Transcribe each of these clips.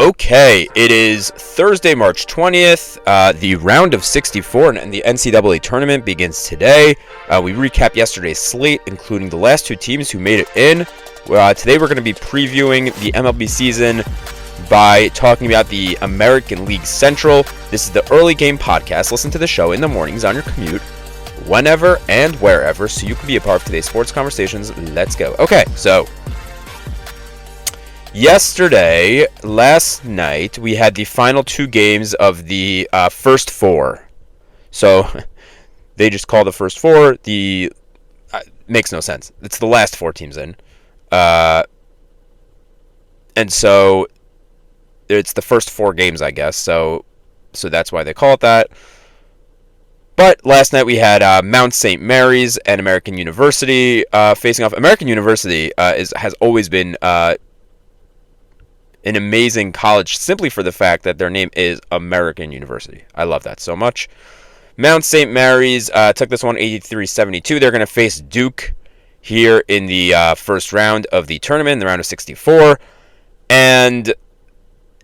Okay, it is Thursday, March 20th. The round of 64 in the NCAA tournament begins today. We recap yesterday's slate, including the last two teams who made it in. Today we're going to be previewing the MLB season by talking about the American League Central. This is the early game podcast. Listen to the show in the mornings on your commute, whenever and wherever, so you can be a part of today's sports conversations. Let's go. Okay, so last night, we had the final two games of the first four. So they just call the first four. Makes no sense. It's the last four teams in. And so it's the first four games, I guess. So that's why they call it that. But last night we had Mount St. Mary's and American University facing off. American University has always been an amazing college simply for the fact that their name is American University. I love that so much. Mount St. Mary's took this one 83-72. They're going to face Duke here in the first round of the tournament, the round of 64. And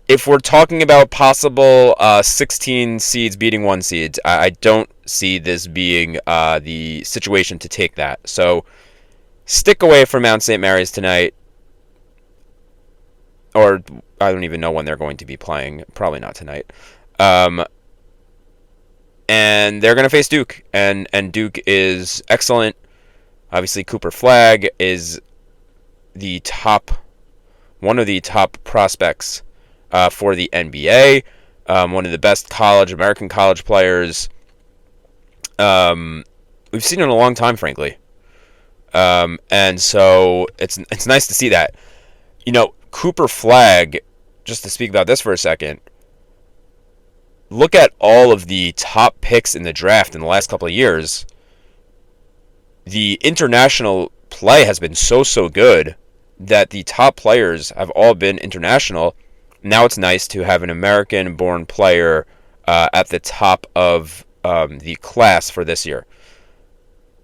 if we're talking about possible 16 seeds beating 1 seeds, I don't see this being the situation to take that. So stick away from Mount St. Mary's tonight. Or I don't even know when they're going to be playing. Probably not tonight. And they're going to face Duke. And Duke is excellent. Obviously, Cooper Flagg is one of the top prospects for the NBA. One of the best American college players we've seen in a long time, frankly. And so it's nice to see that. You know, Cooper Flagg, just to speak about this for a second, look at all of the top picks in the draft in the last couple of years. The international play has been so good that the top players have all been international. Now it's nice to have an American-born player at the top of the class for this year.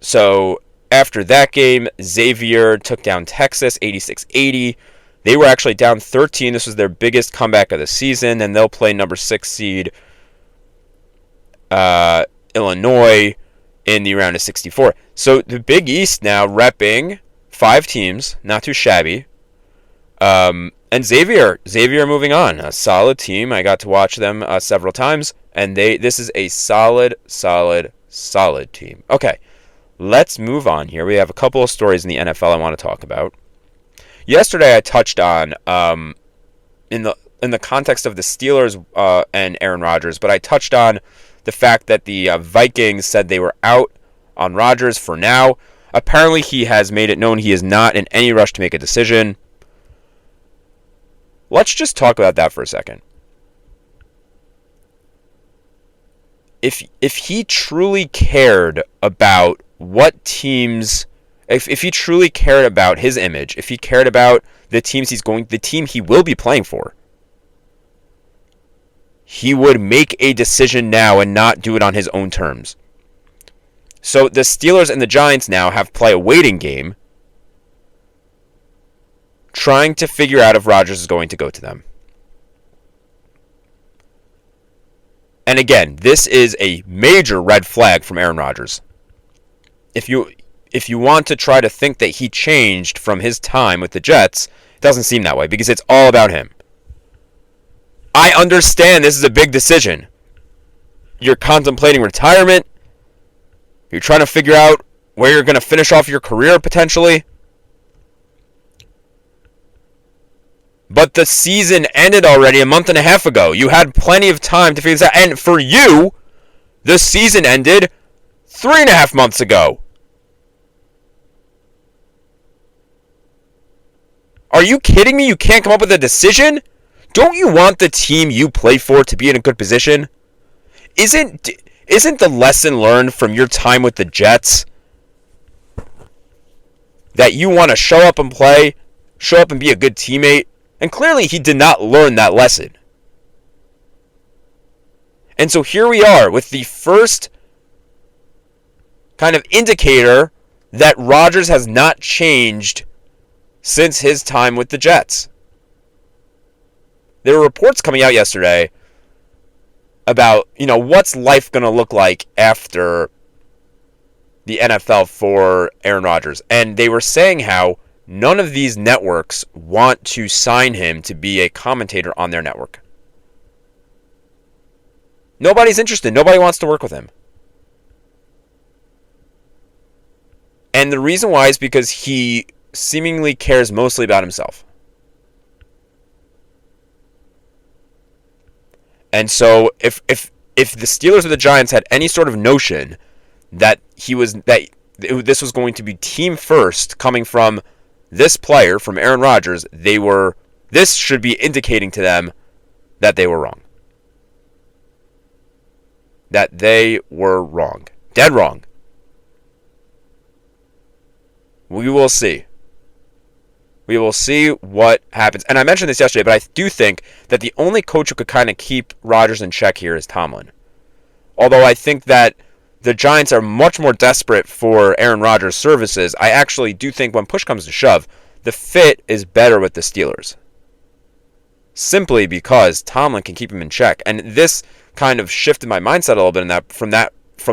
So after that game, Xavier took down Texas 86-80. They were actually down 13. This was their biggest comeback of the season, and they'll play number 6 seed Illinois in the round of 64. So the Big East now repping 5 teams, not too shabby. And Xavier moving on, a solid team. I got to watch them several times, and this is a solid team. Okay, let's move on here. We have a couple of stories in the NFL I want to talk about. Yesterday, I touched on in the context of the Steelers and Aaron Rodgers, but I touched on the fact that the Vikings said they were out on Rodgers for now. Apparently, he has made it known he is not in any rush to make a decision. Let's just talk about that for a second. If he truly cared about what teams. If he truly cared about his image, if he cared about the team he will be playing for, he would make a decision now and not do it on his own terms. So the Steelers and the Giants now have to play a waiting game, trying to figure out if Rodgers is going to go to them. And again, this is a major red flag from Aaron Rodgers. If you want to try to think that he changed from his time with the Jets, it doesn't seem that way because it's all about him. I understand this is a big decision. You're contemplating retirement. You're trying to figure out where you're going to finish off your career potentially. But the season ended already a month and a half ago. You had plenty of time to figure this out. And for you, the season ended 3.5 months ago. Are you kidding me? You can't come up with a decision? Don't you want the team you play for to be in a good position? Isn't the lesson learned from your time with the Jets that you want to show up and play, show up and be a good teammate? And clearly he did not learn that lesson. And so here we are with the first kind of indicator that Rodgers has not changed since his time with the Jets. there were reports coming out yesterday about, what's life going to look like after the NFL for Aaron Rodgers. And they were saying how none of these networks want to sign him to be a commentator on their network. Nobody's interested. Nobody wants to work with him. And the reason why is because he seemingly cares mostly about himself. And so if the Steelers or the Giants had any sort of notion that this was going to be team first coming from this player, from Aaron Rodgers, this should be indicating to them that they were wrong. That they were wrong. Dead wrong. We will see. We will see what happens. And I mentioned this yesterday, but I do think that the only coach who could kind of keep Rodgers in check here is Tomlin. Although I think that the Giants are much more desperate for Aaron Rodgers' services, I actually do think when push comes to shove, the fit is better with the Steelers. Simply because Tomlin can keep him in check. And this kind of shifted my mindset a little bit from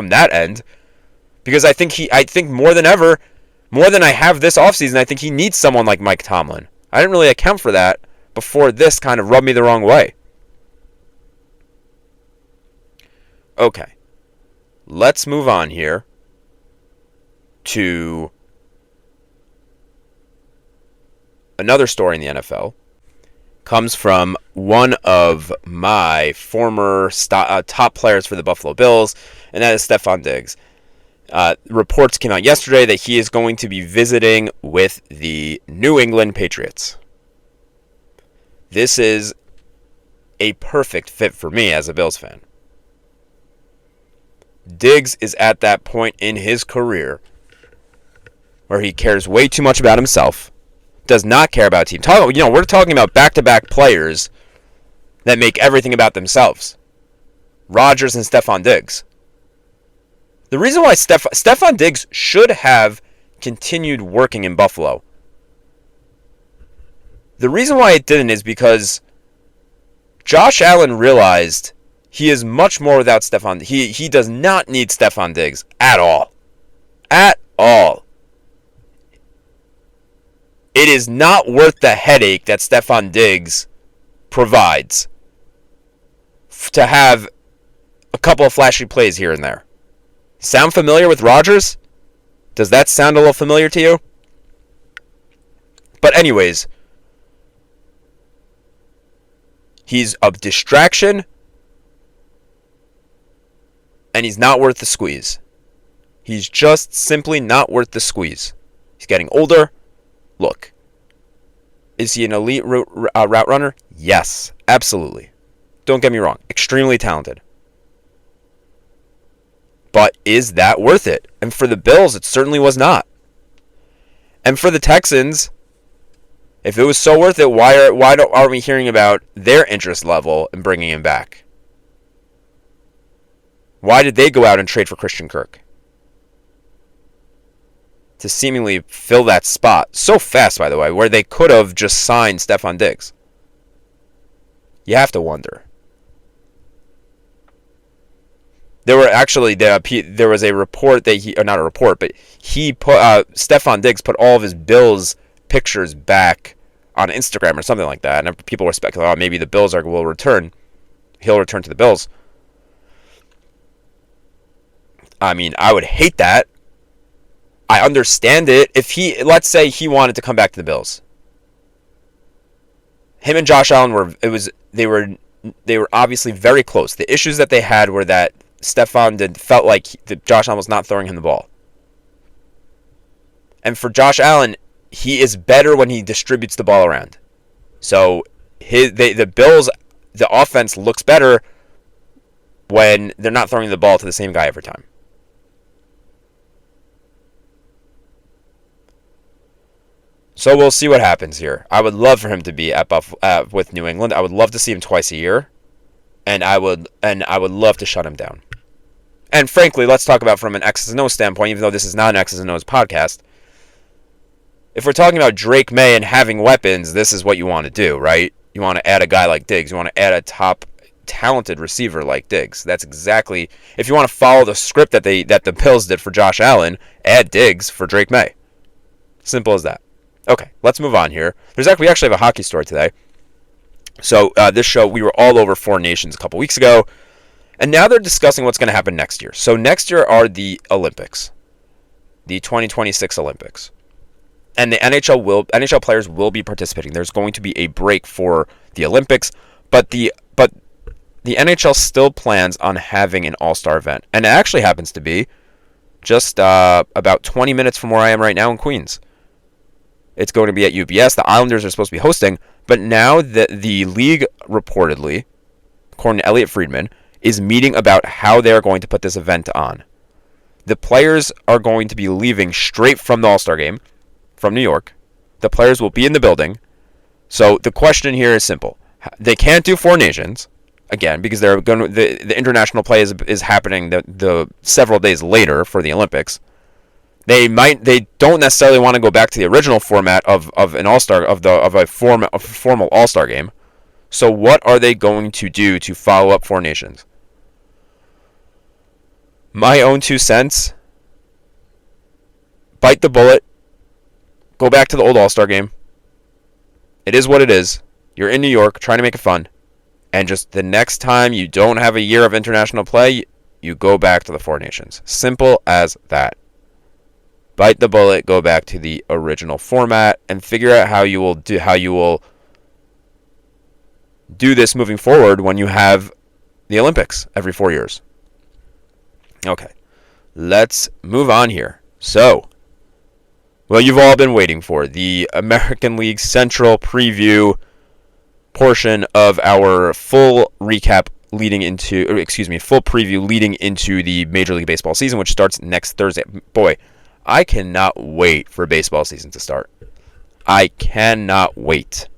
that end. Because I think more than ever, more than I have this offseason, I think he needs someone like Mike Tomlin. I didn't really account for that before this kind of rubbed me the wrong way. Okay. Let's move on here to another story in the NFL. Comes from one of my former top players for the Buffalo Bills, and that is Stefon Diggs. Reports came out yesterday that he is going to be visiting with the New England Patriots. This is a perfect fit for me as a Bills fan. Diggs is at that point in his career where he cares way too much about himself, does not care about team. We're talking about back-to-back players that make everything about themselves. Rodgers and Stefon Diggs. The reason why Stefon Diggs should have continued working in Buffalo. The reason why it didn't is because Josh Allen realized he is much more without Stefon. He does not need Stefon Diggs at all. At all. It is not worth the headache that Stefon Diggs provides to have a couple of flashy plays here and there. Sound familiar with Rodgers? Does that sound a little familiar to you? But anyways, he's a distraction, and he's not worth the squeeze. He's just simply not worth the squeeze. He's getting older. Look, is he an elite route runner? Yes, absolutely. Don't get me wrong. Extremely talented. But is that worth it? And for the Bills, it certainly was not. And for the Texans, if it was so worth it, why aren't we hearing about their interest level in bringing him back? Why did they go out and trade for Christian Kirk? To seemingly fill that spot so fast, by the way, where they could have just signed Stefon Diggs. You have to wonder. There was a report that not a report, but Stefon Diggs put all of his Bills pictures back on Instagram or something like that, and people were speculating, maybe the Bills will return. He'll return to the Bills. I mean, I would hate that. I understand it. Let's say he wanted to come back to the Bills. Him and Josh Allen they were obviously very close. The issues that they had were that Stefon felt like Josh Allen was not throwing him the ball. And for Josh Allen, he is better when he distributes the ball around. So the Bills, the offense looks better when they're not throwing the ball to the same guy every time. So we'll see what happens here. I would love for him to be with New England. I would love to see him twice a year, and I would love to shut him down. And frankly, let's talk about from an X's and O's standpoint, even though this is not an X's and O's podcast. If we're talking about Drake May and having weapons, this is what you want to do, right? You want to add a guy like Diggs. You want to add a top talented receiver like Diggs. That's exactly, if you want to follow the script that the Bills did for Josh Allen, add Diggs for Drake May. Simple as that. Okay, let's move on here. We actually have a hockey story today. So this show, we were all over Four Nations a couple weeks ago, and now they're discussing what's going to happen next year. So next year are the Olympics, the 2026 Olympics, and the NHL players will be participating. There's going to be a break for the Olympics, but the NHL still plans on having an all-star event, and it actually happens to be just about 20 minutes from where I am right now in Queens. It's going to be at UBS. The Islanders are supposed to be hosting, but now the league reportedly, according to Elliot Friedman, is meeting about how they're going to put this event on. The players are going to be leaving straight from the All-Star game from New York. The players will be in the building. So the question here is simple. They can't do Four Nations, again, because they're going to, the international play is happening the several days later for the Olympics. They don't necessarily want to go back to the original format of an all-star of a formal all-star game. So what are they going to do to follow up Four Nations? My own 2 cents. Bite the bullet. Go back to the old all-star game. It is what it is. You're in New York trying to make it fun. And just the next time you don't have a year of international play, you go back to the Four Nations. Simple as that. Bite the bullet, go back to the original format, and figure out how you will do this moving forward when you have the Olympics every 4 years. Okay, let's move on here. So, well, you've all been waiting for the American League Central preview portion of our full recap full preview leading into the Major League Baseball season, which starts next Thursday. Boy, I cannot wait for baseball season to start. I cannot wait.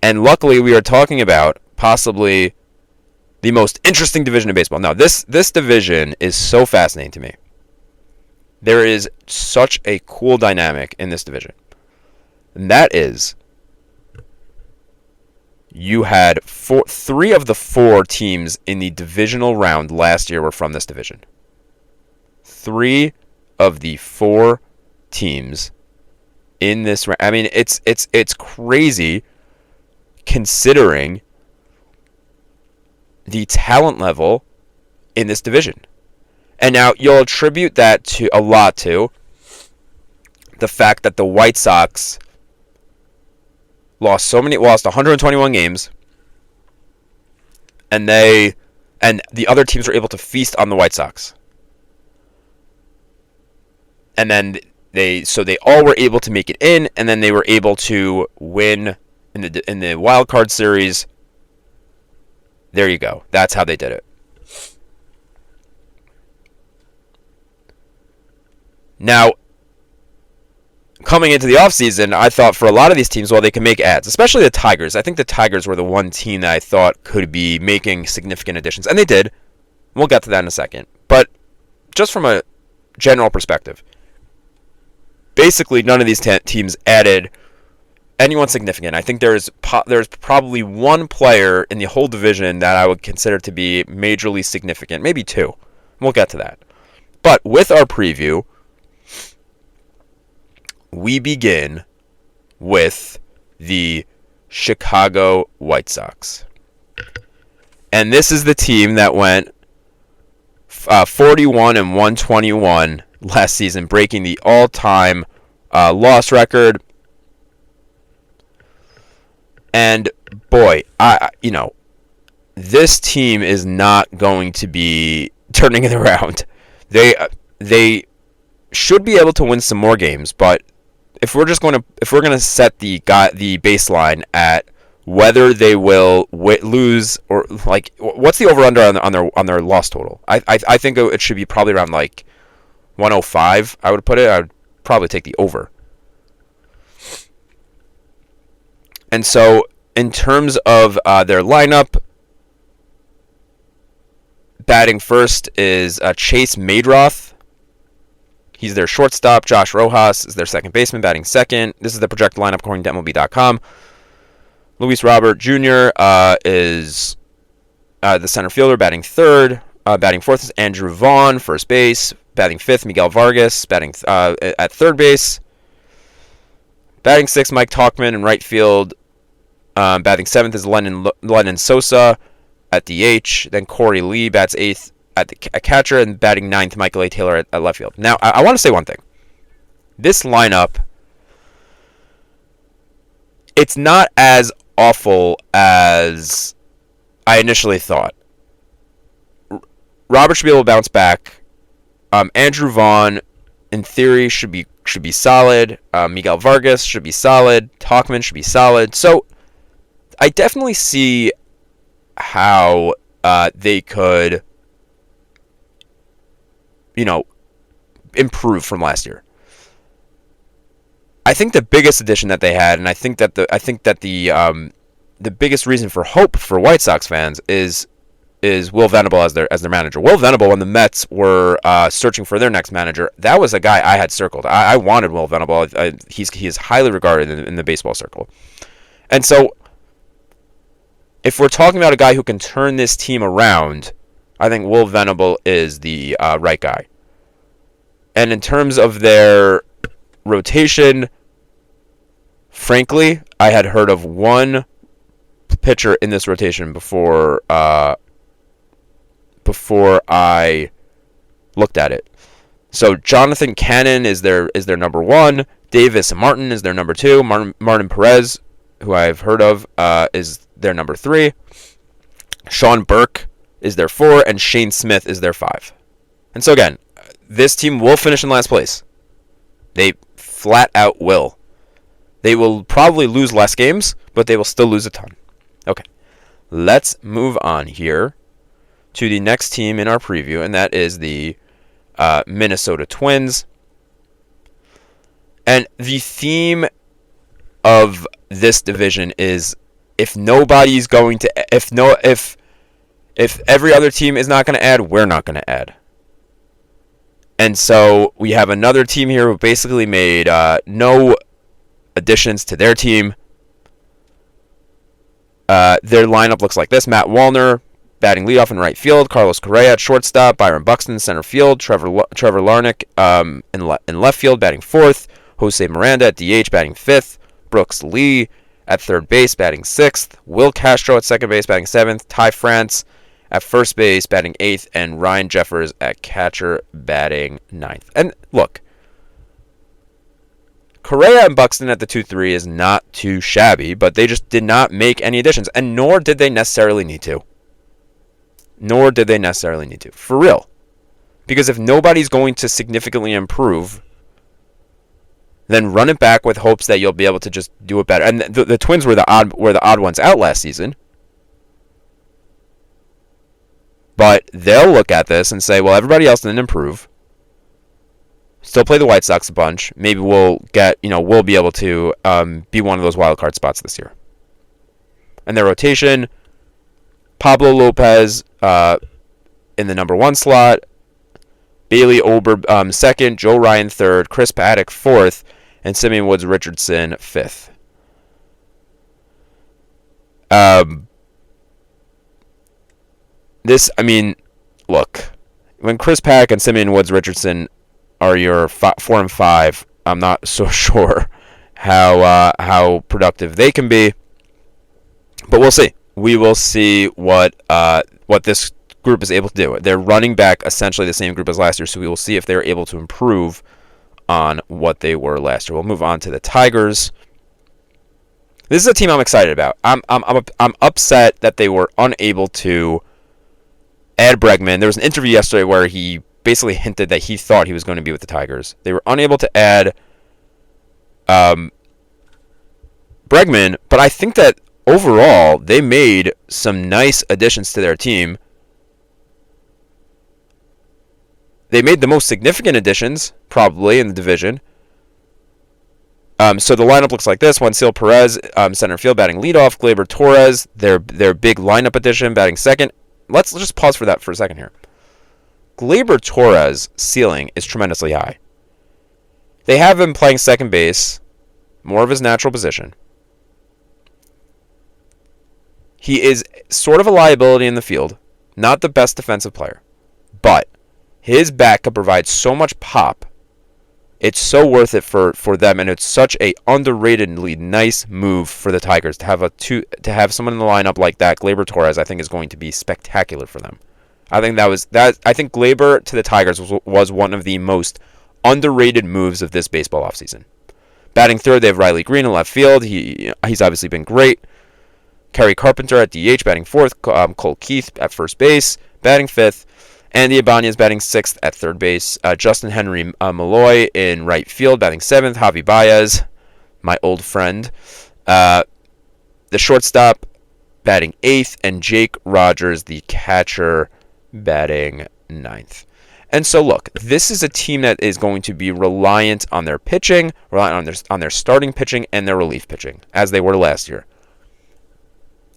And luckily, we are talking about possibly the most interesting division in baseball. Now, this division is so fascinating to me. There is such a cool dynamic in this division. And that is, you had 3 of the 4 teams in the divisional round last year were from this division. 3 of the 4 teams in this round. I mean, it's crazy considering the talent level in this division. And now you'll attribute that to the fact that the White Sox lost 121 games, and the other teams were able to feast on the White Sox. And then they all were able to make it in, and then they were able to win in the wild card series. There you go. That's how they did it. Now, coming into the offseason, I thought for a lot of these teams, well, they can make adds, especially the Tigers. I think the Tigers were the one team that I thought could be making significant additions, and they did. We'll get to that in a second. But just from a general perspective, basically none of these teams added anyone significant. I think there's probably one player in the whole division that I would consider to be majorly significant, maybe 2. We'll get to that. But with our preview, we begin with the Chicago White Sox. And this is the team that went 41-121 last season, breaking the all-time loss record. And boy, this team is not going to be turning it around. They should be able to win some more games, but if we're going to set the baseline at whether they will lose or like what's the over under on their loss total, I think it should be probably around like 105. I would put it. I would probably take the over. And so, in terms of their lineup, batting first is Chase Madroth. He's their shortstop. Josh Rojas is their second baseman, batting second. This is the projected lineup according to MLB.com. Luis Robert Jr. Is the center fielder, batting third. Batting fourth is Andrew Vaughn, first base. Batting fifth, Miguel Vargas, batting at third base. Batting sixth, Mike Tauchman in right field. Batting seventh is Lennon Sosa at DH. Then Corey Lee bats eighth at catcher, and batting ninth, Michael A. Taylor at left field. Now, I want to say one thing. This lineup, it's not as awful as I initially thought. Robert should be able to bounce back. Andrew Vaughn, in theory, should be solid. Miguel Vargas should be solid. Tauchman should be solid. So I definitely see how they could, improve from last year. I think the biggest addition that they had, and I think that the biggest reason for hope for White Sox fans is Will Venable as their manager. Will Venable, when the Mets were searching for their next manager, that was a guy I had circled. I wanted Will Venable. He is highly regarded in the baseball circle. And so, if we're talking about a guy who can turn this team around, I think Will Venable is the right guy. And in terms of their rotation, frankly, I had heard of one pitcher in this rotation before I looked at it. So Jonathan Cannon is their number one. Davis Martin is their number two. Martin Perez, who I've heard of, is their number three. Sean Burke is their four, and Shane Smith is their five. And so again, this team will finish in last place. They flat out will. They will probably lose less games, but they will still lose a ton. Okay, let's move on here to the next team in our preview, and that is the Minnesota Twins. And the theme of this division is if every other team is not going to add, we're not going to add. And so we have another team here who basically made no additions to their team. Their lineup looks like this: Matt Wallner batting leadoff in right field, Carlos Correa at shortstop, Byron Buxton center field, Trevor Larnach in left field batting fourth, Jose Miranda at DH batting fifth, Brooks Lee at third base batting sixth, Will Castro at second base batting seventh, Ty France at first base batting eighth, and Ryan Jeffers at catcher batting ninth. And look, Correa and Buxton at the 2-3 is not too shabby, but they just did not make any additions, and nor did they necessarily need to. For real. Because if nobody's going to significantly improve, then run it back with hopes that you'll be able to just do it better. And the Twins were the odd ones out last season. But they'll look at this and say, well, everybody else didn't improve. Still play the White Sox a bunch. Maybe we'll be able to be one of those wild card spots this year. And their rotation: Pablo Lopez in the number one slot, Bailey Ober second, Joe Ryan third, Chris Paddock fourth, and Simeon Woods Richardson fifth. Look, when Chris Paddock and Simeon Woods Richardson are your 4 and 5, I'm not so sure how productive they can be, but we'll see. We will see what this group is able to do. They're running back essentially the same group as last year, so we will see if they're able to improve on what they were last year. We'll move on to the Tigers. This is a team I'm excited about. I'm upset that they were unable to add Bregman. There was an interview yesterday where he basically hinted that he thought he was going to be with the Tigers. They were unable to add Bregman, but I think that overall they made some nice additions to their team. They made the most significant additions, probably, in the division. So the lineup looks like this: Juancil Perez, center field, batting leadoff. Gleyber Torres, their big lineup addition, batting second. Let's just pause for that for a second here. Gleyber Torres' ceiling is tremendously high. They have him playing second base, more of his natural position. He is sort of a liability in the field, not the best defensive player, but his bat could provide so much pop. It's so worth it for them, and it's such a underratedly nice move for the Tigers to have someone in the lineup like that. Gleyber Torres, I think, is going to be spectacular for them. I think I think Gleyber to the Tigers was one of the most underrated moves of this baseball offseason. Batting third, they have Riley Green in left field. He's obviously been great. Kerry Carpenter at DH, batting fourth. Cole Keith at first base, batting fifth. Andy Ibanez batting sixth at third base. Justin Henry Malloy in right field, batting seventh. Javi Baez, my old friend. The shortstop batting eighth, and Jake Rodgers, the catcher, batting ninth. And so, look, this is a team that is going to be reliant on their pitching, reliant on their starting pitching and their relief pitching, as they were last year.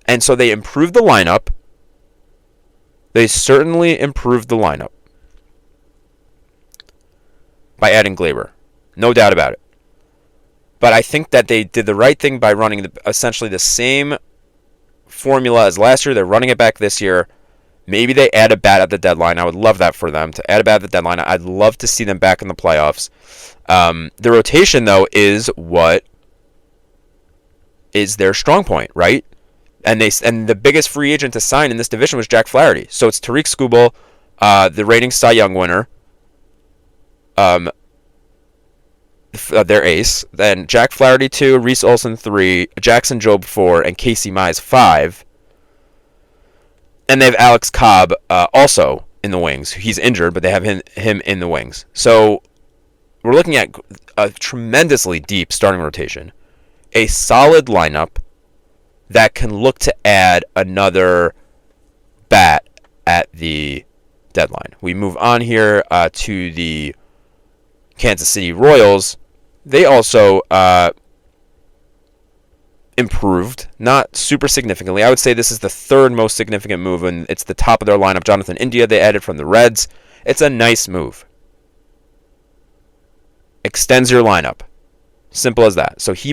And so they improved the lineup. They certainly improved the lineup by adding Gleyber. No doubt about it. But I think that they did the right thing by running essentially the same formula as last year. They're running it back this year. Maybe they add a bat at the deadline. I would love that for them, to add a bat at the deadline. I'd love to see them back in the playoffs. The rotation, though, is what is their strong point, right? And the biggest free agent to sign in this division was Jack Flaherty. So it's Tariq Skubal, the reigning Cy Young winner, their ace. Then Jack Flaherty 2, Reese Olson 3, Jackson Jobe 4, and Casey Mize 5. And they have Alex Cobb also in the wings. He's injured, but they have him in the wings. So we're looking at a tremendously deep starting rotation, a solid lineup that can look to add another bat at the deadline. We move on here to the Kansas City Royals. They also improved, not super significantly. I would say this is the third most significant move, and it's the top of their lineup. Jonathan India, they added from the Reds. It's a nice move. Extends your lineup. Simple as that. So he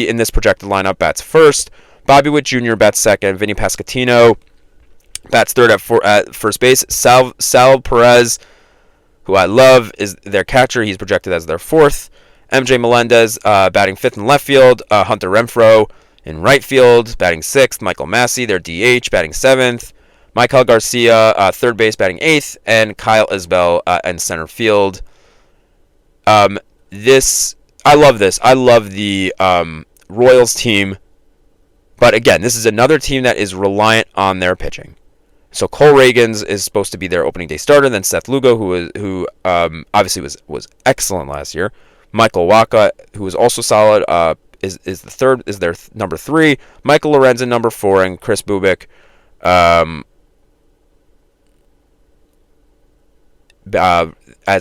in this projected lineup bats first. Bobby Witt Jr. bats second. Vinny Pasquantino bats third at first base. Sal Perez, who I love, is their catcher. He's projected as their fourth. MJ Melendez batting fifth in left field. Hunter Renfroe in right field batting sixth. Michael Massey, their DH, batting seventh. Michael Garcia, third base, batting eighth. And Kyle Isbell in center field. I love this. I love the Royals team. But again, this is another team that is reliant on their pitching. So Cole Reagans is supposed to be their opening day starter. Then Seth Lugo, who obviously was excellent last year. Michael Wacha, who is also solid, is their number 3. Michael Lorenzen, number 4, and Chris Bubik as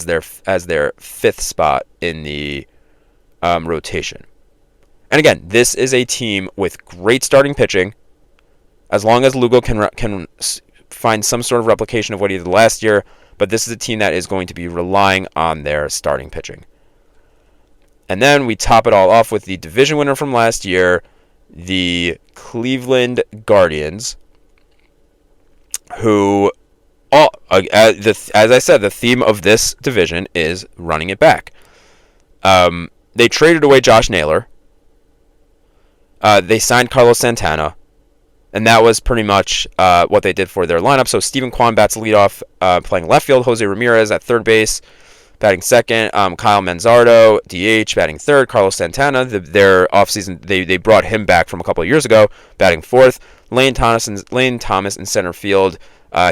their 5th spot in the rotation. And again, this is a team with great starting pitching. As long as Lugo can find some sort of replication of what he did last year, but this is a team that is going to be relying on their starting pitching. And then we top it all off with the division winner from last year, the Cleveland Guardians, who, as I said, the theme of this division is running it back. They traded away Josh Naylor. They signed Carlos Santana, and that was pretty much what they did for their lineup. So Stephen Kwan bats leadoff, playing left field. Jose Ramirez at third base, batting second. Kyle Manzardo, DH, batting third. Carlos Santana, their offseason, they brought him back from a couple of years ago, batting fourth. Lane Thomas in center field,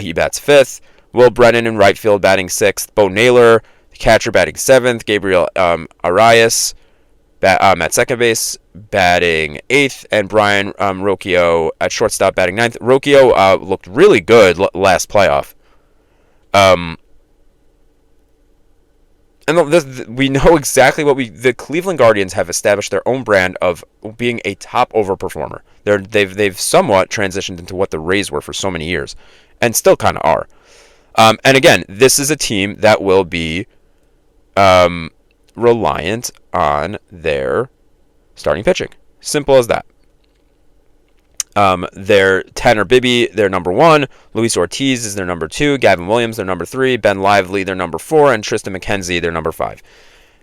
he bats fifth. Will Brennan in right field, batting sixth. Bo Naylor, the catcher, batting seventh. Gabriel Arias at second base, batting eighth, and Brian Rocchio at shortstop, batting ninth. Rocchio looked really good last playoff. And we know exactly the Cleveland Guardians have established their own brand of being a top overperformer. They've somewhat transitioned into what the Rays were for so many years, and still kind of are. And again, this is a team that will be reliant on their starting pitching. Simple as that. They're Tanner Bibby, they're number 1. Luis Ortiz is their number 2. Gavin Williams, their number 3. Ben Lively, their number 4. And Tristan McKenzie, their number 5.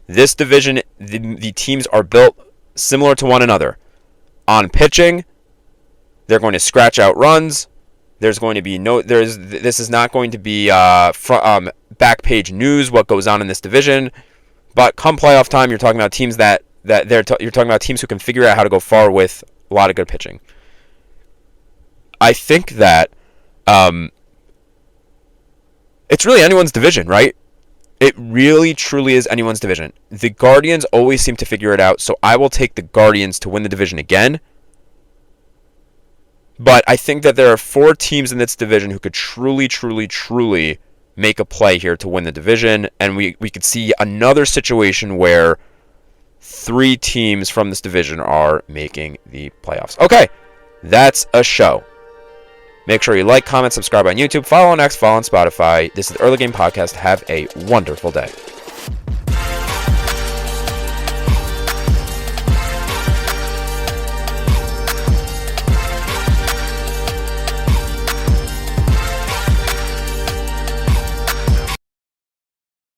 This division, the teams are built similar to one another. On pitching, they're going to scratch out runs. There's going to be this is not going to be back page news what goes on in this division. But come playoff time, you're talking about teams you're talking about teams who can figure out how to go far with a lot of good pitching. I think that it's really anyone's division, right? It really, truly is anyone's division. The Guardians always seem to figure it out, so I will take the Guardians to win the division again. But I think that there are 4 teams in this division who could truly, truly, truly make a play here to win the division, and we could see another situation where 3 teams from this division are making the playoffs. Okay, that's a show. Make sure you like, comment, subscribe on YouTube, follow on X, follow on Spotify. This is the Early Game Podcast. Have a wonderful day.